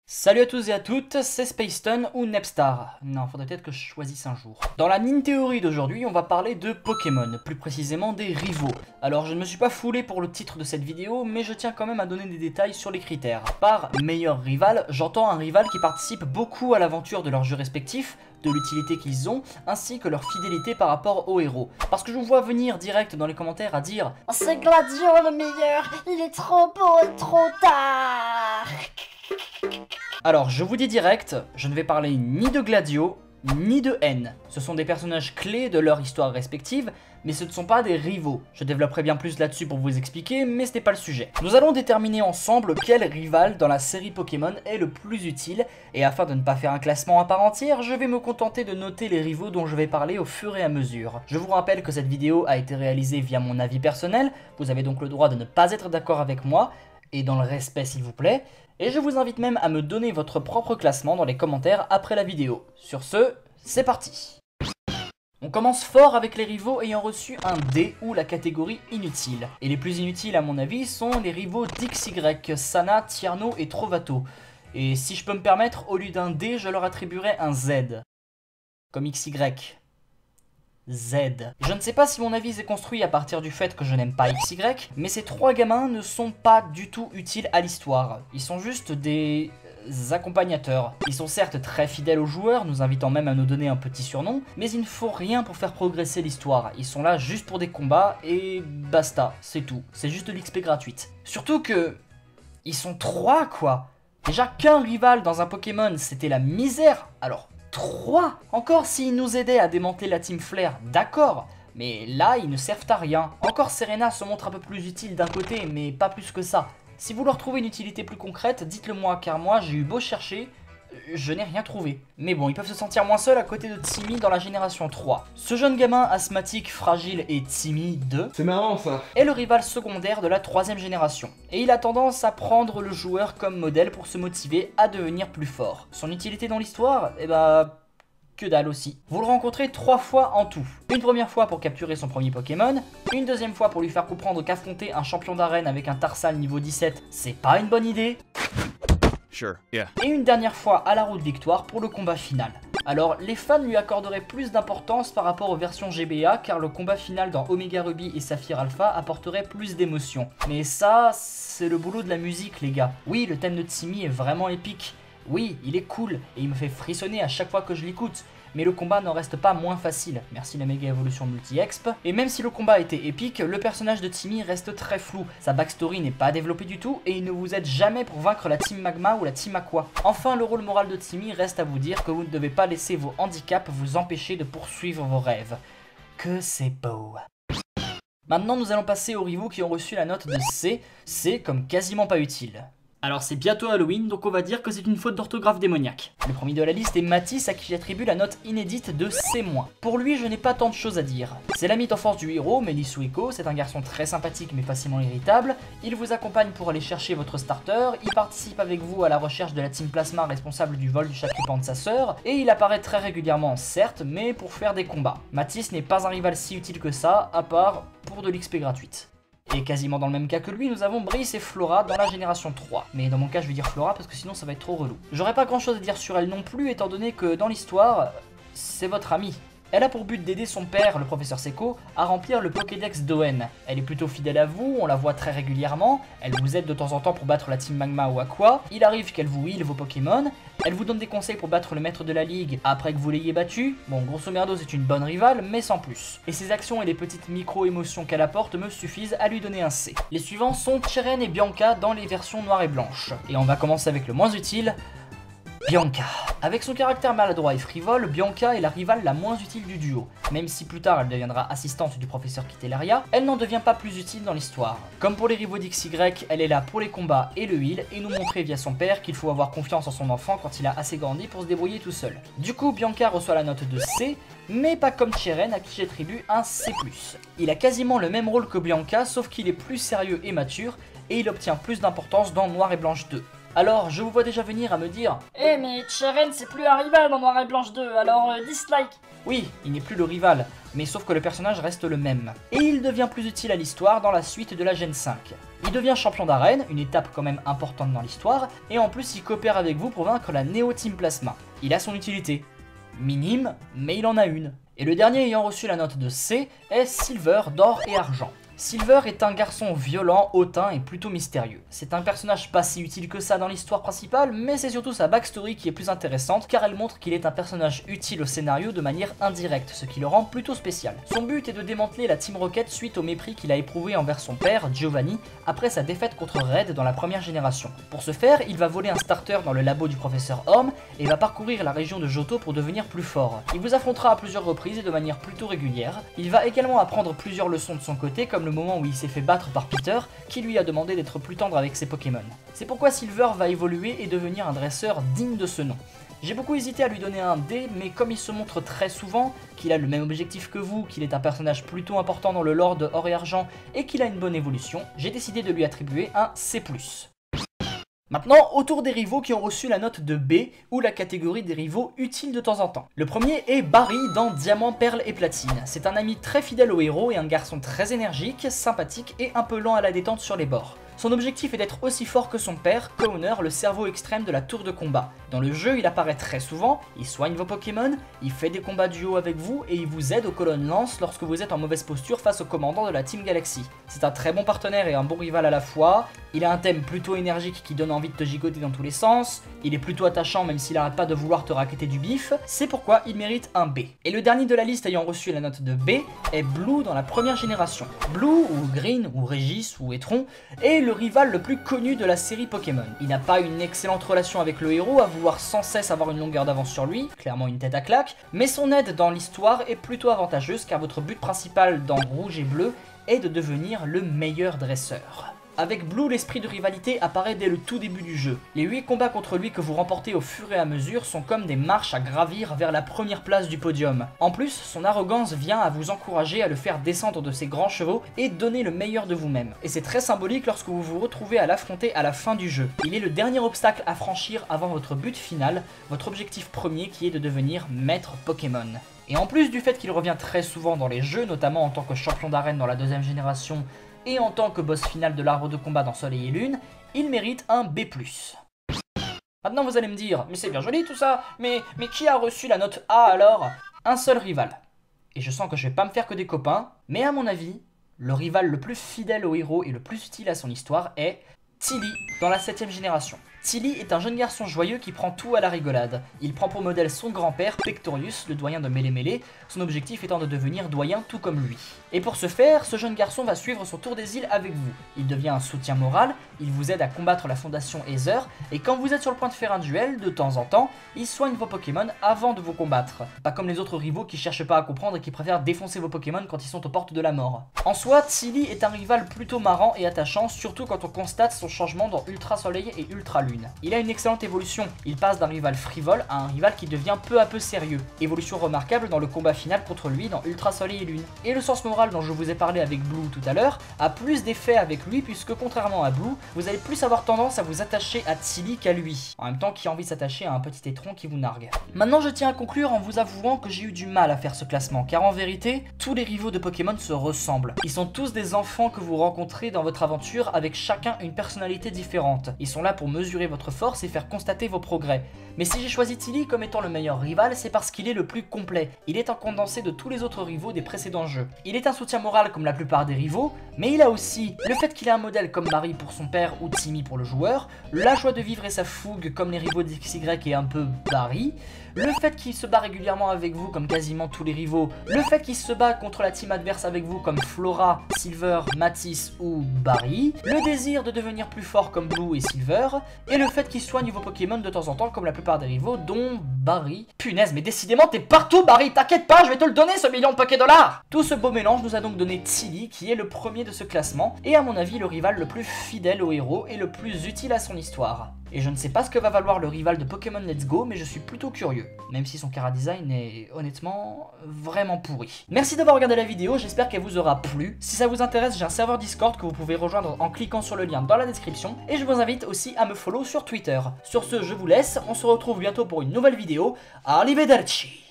Salut à tous et à toutes, c'est Spacetoon ou Nepstar. Non, faudrait peut-être que je choisisse un jour. Dans la Nintéorie d'aujourd'hui, on va parler de Pokémon, plus précisément des rivaux. Alors je ne me suis pas foulé pour le titre de cette vidéo, mais je tiens quand même à donner des détails sur les critères. Par meilleur rival, j'entends un rival qui participe beaucoup à l'aventure de leurs jeux respectifs, de l'utilité qu'ils ont, ainsi que leur fidélité par rapport aux héros. Parce que je vous vois venir direct dans les commentaires à dire « C'est Gladio le meilleur, il est trop beau et trop tard !» Alors je vous dis direct, je ne vais parler ni de Gladio, ni de N. Ce sont des personnages clés de leur histoire respective, mais ce ne sont pas des rivaux. Je développerai bien plus là-dessus pour vous expliquer, mais ce n'est pas le sujet. Nous allons déterminer ensemble quel rival dans la série Pokémon est le plus utile, et afin de ne pas faire un classement à part entière, je vais me contenter de noter les rivaux dont je vais parler au fur et à mesure. Je vous rappelle que cette vidéo a été réalisée via mon avis personnel, vous avez donc le droit de ne pas être d'accord avec moi, et dans le respect s'il vous plaît, et je vous invite même à me donner votre propre classement dans les commentaires après la vidéo. Sur ce, c'est parti. On commence fort avec les rivaux ayant reçu un D ou la catégorie inutile. Et les plus inutiles à mon avis sont les rivaux d'XY, Sana, Tierno et Trovato. Et si je peux me permettre, au lieu d'un D, je leur attribuerai un Z. Comme XY. Z. Je ne sais pas si mon avis s'est construit à partir du fait que je n'aime pas XY, mais ces trois gamins ne sont pas du tout utiles à l'histoire. Ils sont juste des accompagnateurs. Ils sont certes très fidèles aux joueurs, nous invitant même à nous donner un petit surnom, mais il ne faut rien pour faire progresser l'histoire. Ils sont là juste pour des combats et basta, c'est tout. C'est juste de l'XP gratuite. Surtout que... ils sont trois quoi. Déjà qu'un rival dans un Pokémon c'était la misère, alors... 3. Encore s'ils nous aidaient à démanteler la Team Flare, d'accord, mais là ils ne servent à rien. Encore Serena se montre un peu plus utile d'un côté, mais pas plus que ça. Si vous leur trouvez une utilité plus concrète, dites-le moi, car moi j'ai eu beau chercher, je n'ai rien trouvé. Mais bon, ils peuvent se sentir moins seuls à côté de Timmy dans la génération 3. Ce jeune gamin asthmatique, fragile et timide, c'est marrant ça, est le rival secondaire de la 3ème génération. Et il a tendance à prendre le joueur comme modèle pour se motiver à devenir plus fort. Son utilité dans l'histoire, eh bah... que dalle aussi. Vous le rencontrez 3 fois en tout. Une première fois pour capturer son premier Pokémon, une deuxième fois pour lui faire comprendre qu'affronter un champion d'arène avec un Tarsal niveau 17, c'est pas une bonne idée. Sure, yeah. Et une dernière fois à la route victoire pour le combat final. Alors les fans lui accorderaient plus d'importance par rapport aux versions GBA car le combat final dans Omega Ruby et Saphir Alpha apporterait plus d'émotion. Mais ça, c'est le boulot de la musique les gars. Oui, le thème de Timmy est vraiment épique. Oui, il est cool et il me fait frissonner à chaque fois que je l'écoute. Mais le combat n'en reste pas moins facile, merci la méga évolution multi-exp. Et même si le combat était épique, le personnage de Timmy reste très flou. Sa backstory n'est pas développée du tout et il ne vous aide jamais pour vaincre la Team Magma ou la Team Aqua. Enfin, le rôle moral de Timmy reste à vous dire que vous ne devez pas laisser vos handicaps vous empêcher de poursuivre vos rêves. Que c'est beau. Maintenant, nous allons passer aux rivaux qui ont reçu la note de C. C comme quasiment pas utile. Alors c'est bientôt Halloween, donc on va dire que c'est une faute d'orthographe démoniaque. Le premier de la liste est Matisse, à qui j'attribue la note inédite de C-. Pour lui, je n'ai pas tant de choses à dire. C'est l'ami d'enfance du héros, Melisuiko, c'est un garçon très sympathique mais facilement irritable. Il vous accompagne pour aller chercher votre starter, il participe avec vous à la recherche de la Team Plasma responsable du vol du chakripan de sa sœur, et il apparaît très régulièrement, certes, mais pour faire des combats. Matisse n'est pas un rival si utile que ça, à part pour de l'XP gratuite. Et quasiment dans le même cas que lui, nous avons Brice et Flora dans la génération 3. Mais dans mon cas, je vais dire Flora parce que sinon ça va être trop relou. J'aurais pas grand chose à dire sur elle non plus, étant donné que dans l'histoire, c'est votre amie. Elle a pour but d'aider son père, le professeur Seko, à remplir le Pokédex d'Owen. Elle est plutôt fidèle à vous, on la voit très régulièrement, elle vous aide de temps en temps pour battre la Team Magma ou Aqua, il arrive qu'elle vous heal vos Pokémon, elle vous donne des conseils pour battre le maître de la ligue après que vous l'ayez battu. Bon, grosso merdo, c'est une bonne rivale, mais sans plus. Et ses actions et les petites micro-émotions qu'elle apporte me suffisent à lui donner un C. Les suivants sont Cheren et Bianca dans les versions noires et blanches. Et on va commencer avec le moins utile, Bianca. Avec son caractère maladroit et frivole, Bianca est la rivale la moins utile du duo. Même si plus tard elle deviendra assistante du professeur Kitelaria, elle n'en devient pas plus utile dans l'histoire. Comme pour les rivaux d'XY, elle est là pour les combats et le heal, et nous montrer via son père qu'il faut avoir confiance en son enfant quand il a assez grandi pour se débrouiller tout seul. Du coup, Bianca reçoit la note de C, mais pas comme Cheren à qui j'attribue un C+. Il a quasiment le même rôle que Bianca, sauf qu'il est plus sérieux et mature, et il obtient plus d'importance dans Noir et Blanche 2. Alors je vous vois déjà venir à me dire « Eh mais Cheren c'est plus un rival dans Noir et Blanche 2, alors dislike !» oui, il n'est plus le rival, mais sauf que le personnage reste le même. Et il devient plus utile à l'histoire dans la suite de la Gen 5. Il devient champion d'arène, une étape quand même importante dans l'histoire, et en plus il coopère avec vous pour vaincre la Neo Team Plasma. Il a son utilité. Minime, mais il en a une. Et le dernier ayant reçu la note de C est Silver d'or et argent. Silver est un garçon violent, hautain et plutôt mystérieux. C'est un personnage pas si utile que ça dans l'histoire principale, mais c'est surtout sa backstory qui est plus intéressante car elle montre qu'il est un personnage utile au scénario de manière indirecte, ce qui le rend plutôt spécial. Son but est de démanteler la Team Rocket suite au mépris qu'il a éprouvé envers son père, Giovanni, après sa défaite contre Red dans la première génération. Pour ce faire, il va voler un starter dans le labo du professeur Orm et va parcourir la région de Johto pour devenir plus fort. Il vous affrontera à plusieurs reprises et de manière plutôt régulière. Il va également apprendre plusieurs leçons de son côté, comme le moment où il s'est fait battre par Peter, qui lui a demandé d'être plus tendre avec ses Pokémon. C'est pourquoi Silver va évoluer et devenir un dresseur digne de ce nom. J'ai beaucoup hésité à lui donner un D, mais comme il se montre très souvent, qu'il a le même objectif que vous, qu'il est un personnage plutôt important dans le lore de Or et Argent et qu'il a une bonne évolution, j'ai décidé de lui attribuer un C+. Maintenant, autour des rivaux qui ont reçu la note de B, ou la catégorie des rivaux utiles de temps en temps. Le premier est Barry dans Diamant, Perle et Platine. C'est un ami très fidèle au héros et un garçon très énergique, sympathique et un peu lent à la détente sur les bords. Son objectif est d'être aussi fort que son père, Cowner, le cerveau extrême de la tour de combat. Dans le jeu, il apparaît très souvent, il soigne vos Pokémon, il fait des combats duo avec vous et il vous aide aux colonnes lance lorsque vous êtes en mauvaise posture face au commandant de la Team Galaxy. C'est un très bon partenaire et un bon rival à la fois, il a un thème plutôt énergique qui donne envie de te gigoter dans tous les sens, il est plutôt attachant même s'il arrête pas de vouloir te raqueter du bif, c'est pourquoi il mérite un B. Et le dernier de la liste ayant reçu la note de B est Blue dans la première génération. Blue, ou Green, ou Régis, ou Etron, est le rival le plus connu de la série Pokémon. Il n'a pas une excellente relation avec le héros, à vouloir sans cesse avoir une longueur d'avance sur lui, clairement une tête à claque, mais son aide dans l'histoire est plutôt avantageuse car votre but principal dans Rouge et Bleu est de devenir le meilleur dresseur. Avec Blue, l'esprit de rivalité apparaît dès le tout début du jeu. Les 8 combats contre lui que vous remportez au fur et à mesure sont comme des marches à gravir vers la première place du podium. En plus, son arrogance vient à vous encourager à le faire descendre de ses grands chevaux et donner le meilleur de vous-même. Et c'est très symbolique lorsque vous vous retrouvez à l'affronter à la fin du jeu. Il est le dernier obstacle à franchir avant votre but final, votre objectif premier qui est de devenir maître Pokémon. Et en plus du fait qu'il revient très souvent dans les jeux, notamment en tant que champion d'arène dans la deuxième génération, et en tant que boss final de l'arbre de combat dans Soleil et Lune, il mérite un B+. Maintenant vous allez me dire, mais c'est bien joli tout ça, mais qui a reçu la note A alors? Un seul rival. Et je sens que je vais pas me faire que des copains, mais à mon avis, le rival le plus fidèle au héros et le plus utile à son histoire est Tilly dans la 7ème génération. Tilly est un jeune garçon joyeux qui prend tout à la rigolade. Il prend pour modèle son grand-père, Pectorius, le doyen de Mêlée Mêlée, son objectif étant de devenir doyen tout comme lui. Et pour ce faire, ce jeune garçon va suivre son tour des îles avec vous. Il devient un soutien moral, il vous aide à combattre la fondation Aether, et quand vous êtes sur le point de faire un duel, de temps en temps, il soigne vos Pokémon avant de vous combattre. Pas comme les autres rivaux qui cherchent pas à comprendre et qui préfèrent défoncer vos Pokémon quand ils sont aux portes de la mort. En soi, Tilly est un rival plutôt marrant et attachant, surtout quand on constate son changement dans Ultra Soleil et Ultra Lune. Il a une excellente évolution, il passe d'un rival frivole à un rival qui devient peu à peu sérieux. Évolution remarquable dans le combat final contre lui dans Ultra Soleil et Lune. Et le sens moral dont je vous ai parlé avec Blue tout à l'heure a plus d'effet avec lui puisque contrairement à Blue, vous allez plus avoir tendance à vous attacher à Tilly qu'à lui, en même temps qu'il a envie de s'attacher à un petit étron qui vous nargue. Maintenant je tiens à conclure en vous avouant que j'ai eu du mal à faire ce classement, car en vérité, tous les rivaux de Pokémon se ressemblent. Ils sont tous des enfants que vous rencontrez dans votre aventure avec chacun une personnalité différente. Ils sont là pour mesurer votre force et faire constater vos progrès. Mais si j'ai choisi Tilly comme étant le meilleur rival, c'est parce qu'il est le plus complet. Il est un condensé de tous les autres rivaux des précédents jeux. Il est un soutien moral comme la plupart des rivaux, mais il a aussi le fait qu'il ait un modèle comme Barry pour son père ou Timmy pour le joueur, la joie de vivre et sa fougue comme les rivaux d'XY et un peu Barry, le fait qu'il se bat régulièrement avec vous comme quasiment tous les rivaux, le fait qu'il se bat contre la team adverse avec vous comme Flora, Silver, Matisse ou Barry, le désir de devenir plus fort comme Blue et Silver, et le fait qu'il soigne vos Pokémon de temps en temps comme la plupart des rivaux dont Barry. Punaise, mais décidément t'es partout Barry, t'inquiète pas, je vais te le donner ce million de Poké-dollars. Tout ce beau mélange nous a donc donné Tilly qui est le premier de ce classement, et à mon avis le rival le plus fidèle au héros et le plus utile à son histoire. Et je ne sais pas ce que va valoir le rival de Pokémon Let's Go, mais je suis plutôt curieux, même si son chara-design est honnêtement vraiment pourri. Merci d'avoir regardé la vidéo, j'espère qu'elle vous aura plu. Si ça vous intéresse, j'ai un serveur Discord que vous pouvez rejoindre en cliquant sur le lien dans la description, et je vous invite aussi à me follow sur Twitter. Sur ce, je vous laisse, on se retrouve bientôt pour une nouvelle vidéo. Arrivederci!